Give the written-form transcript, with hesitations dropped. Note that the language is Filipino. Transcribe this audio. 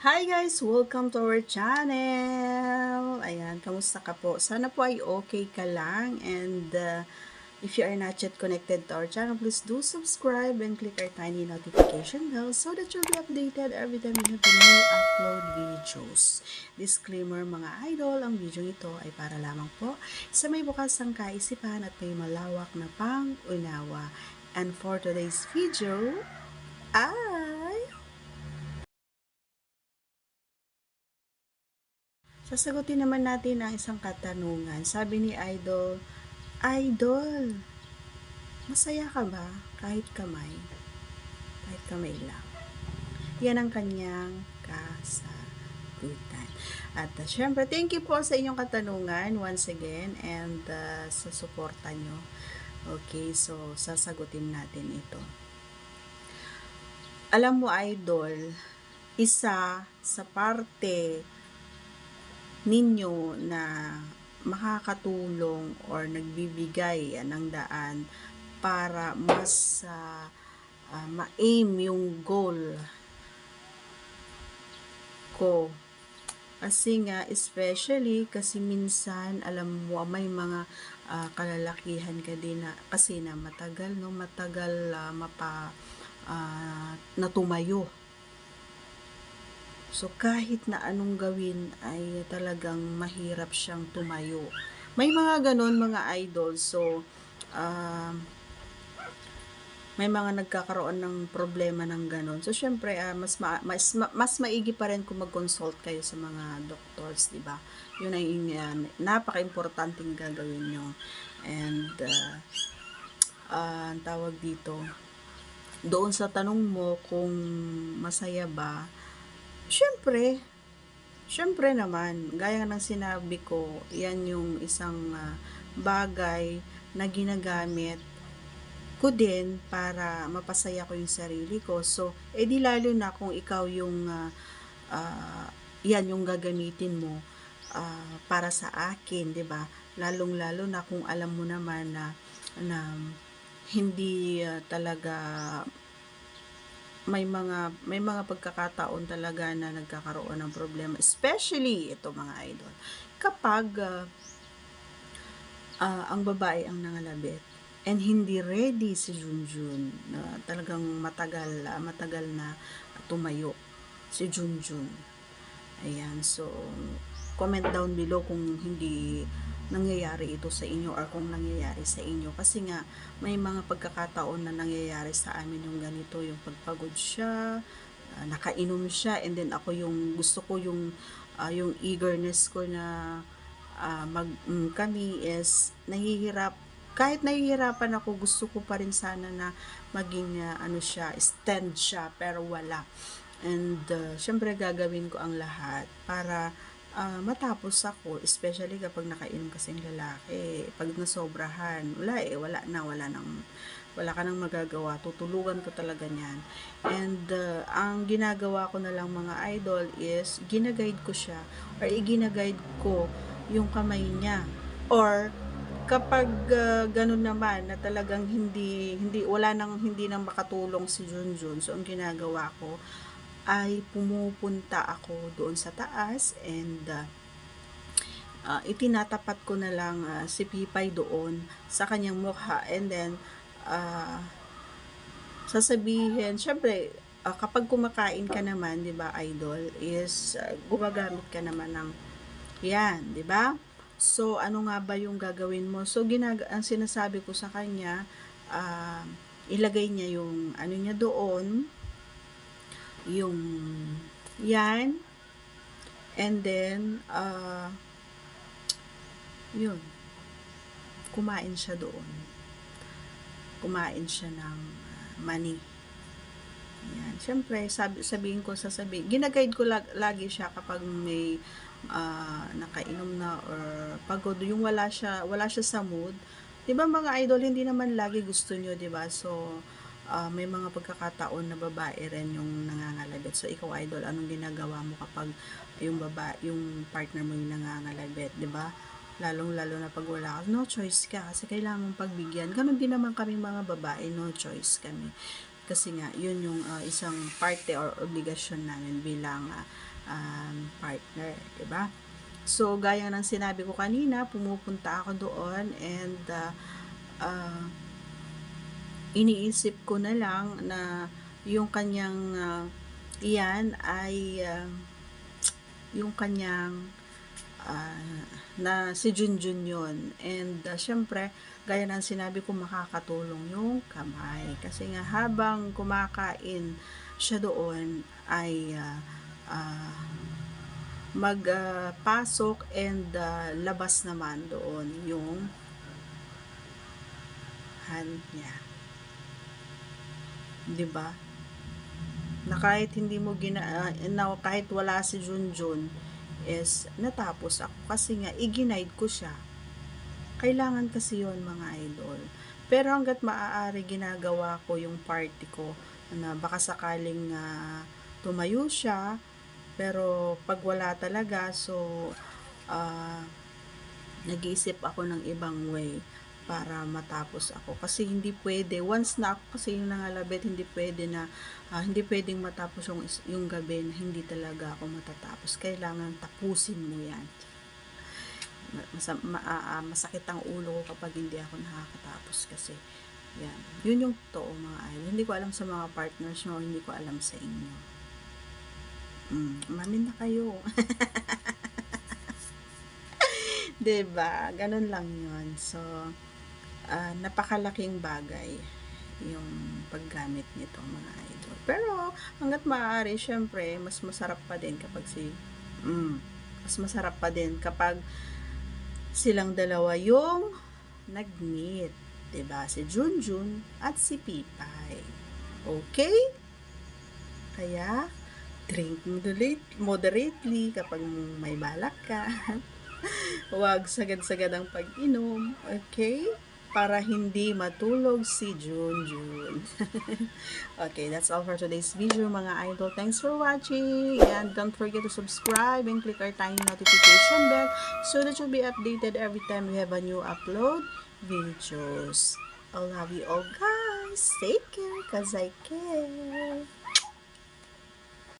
Hi guys! Welcome to our channel! Ayan, kamusta ka po? Sana po ay okay ka lang and if you are not yet connected to our channel, please do subscribe and click our tiny notification bell so that you'll be updated every time we have the new upload videos. Disclaimer mga idol, ang video ito ay para lamang po sa may bukasang kaisipan at may malawak na pang-unawa. And for today's video ay sasagutin naman natin ang isang katanungan. Sabi ni Idol, Idol, masaya ka ba kahit kamay? Kahit kamay lang. Yan ang kanyang kasagutan. At syempre, thank you po sa inyong katanungan once again and sa suporta nyo. Okay, so sasagutin natin ito. Alam mo, Idol, isa sa parte ninyo na makakatulong or nagbibigay ng daan para mas ma-aim yung goal ko. Kasi nga, especially kasi minsan, alam mo, may mga kalalakihan ka din na, kasi na matagal, no? Matagal na tumayo. So, kahit na anong gawin ay talagang mahirap siyang tumayo. May mga ganon mga idol. So, may mga nagkakaroon ng problema ng ganon. So, syempre, mas maigi pa rin kung mag-consult kayo sa mga doctors, di ba? Yun ay napaka-importanting gagawin nyo. And, ang tawag dito, doon sa tanong mo kung masaya ba, Siyempre naman, gaya ng sinabi ko, yan yung isang bagay na ginagamit ko din para mapasaya ko yung sarili ko. So, edi lalo na kung ikaw yung yan yung gagamitin mo para sa akin, 'di ba? Lalong-lalo na kung alam mo naman na hindi talaga may mga pagkakataon talaga na nagkakaroon ng problema, especially ito mga idol kapag ang babae ang nangalabit and hindi ready si Junjun na talagang matagal na tumayo si Junjun. Ayan, so comment down below kung hindi nangyayari ito sa inyo or kung nangyayari sa inyo, kasi nga may mga pagkakataon na nangyayari sa amin yung ganito, yung pagpagod siya, nakainom siya, and then ako yung gusto ko yung eagerness ko na kami is kahit nahihirapan ako, gusto ko pa rin sana na maging stand siya, pero wala. And syempre gagawin ko ang lahat para matapos ako, especially kapag nakainom kasing lalaki. Pag nasobrahan, wala ka nang magagawa, tutulungan ko talaga niyan. And ang ginagawa ko na lang mga idol is ginaguide ko siya or iginaguide ko yung kamay niya, or kapag ganun naman na talagang hindi nang makatulong si Junjun, so ang ginagawa ko ay pumupunta ako doon sa taas and itinatapat ko na lang si Pipay doon sa kanyang mukha, and then sasabihin, syempre kapag kumakain ka naman, 'di ba idol, is gumagamit ka naman ng yan, 'di ba? So ano nga ba yung gagawin mo? So ang sinasabi ko sa kanya, ilagay niya yung ano niya doon, yung yan, and then yun, kumain siya doon, kumain siya ng mani. Yan. Siyempre, ginaguide ko lagi siya kapag may nakainom na or pagod, yung wala siya sa mood. 'Di ba mga idol, hindi naman lagi gusto nyo, 'di ba? So, may mga pagkakataon na babae rin yung nangangalabit. So, ikaw idol, anong ginagawa mo kapag yung partner mo yung nangangalabit, 'di ba? Lalong-lalo na pag wala ka, no choice ka kasi kailangan mong pagbigyan. Ganon din naman kami mga babae, no choice kami. Kasi nga, yun yung isang parte or obligasyon namin bilang partner, diba? So, gaya ng sinabi ko kanina, pumupunta ako doon and iniisip ko na lang na yung kanyang iyan ay yung kanyang na si Junjun yun. And syempre, gaya ng sinabi ko, makakatulong yung kamay. Kasi nga habang kumakain siya doon ay magpasok and labas naman doon yung hand niya. 'Di ba? Na kahit hindi mo kahit wala si Junjun is natapos ako kasi nga i-guide ko siya. Kailangan kasi yon mga idol. Pero hanggat maaari ginagawa ko yung party ko na baka sakaling tumayo siya, pero pag wala talaga, so nag-iisip ako ng ibang way para matapos ako. Kasi hindi pwede, once na ako kasi yung nangalabit, hindi pwede na, hindi pwedeng matapos yung gabi na hindi talaga ako matatapos. Kailangan tapusin mo yan. Masakit ang ulo ko kapag hindi ako nakakatapos kasi yan. Yun yung totoo mga idol. Hindi ko alam sa mga partners nyo, hindi ko alam sa inyo. Umamin na kayo. Diba? Ganun lang yun. So, napakalaking bagay yung paggamit nito mga idol. Pero, hanggat maaari, syempre, mas masarap pa din kapag mas masarap pa din kapag silang dalawa yung nag-meet. Diba? Si Junjun at si Pipay. Okay? Kaya, drink moderately kapag may balak ka. Huwag sagad-sagad ang pag-inom. Okay? Para hindi matulog si Junjun. Okay, that's all for today's video mga idol. Thanks for watching. And don't forget to subscribe and click our tiny notification bell so that you'll be updated every time we have a new upload videos. I love you all guys. Take care cause I care.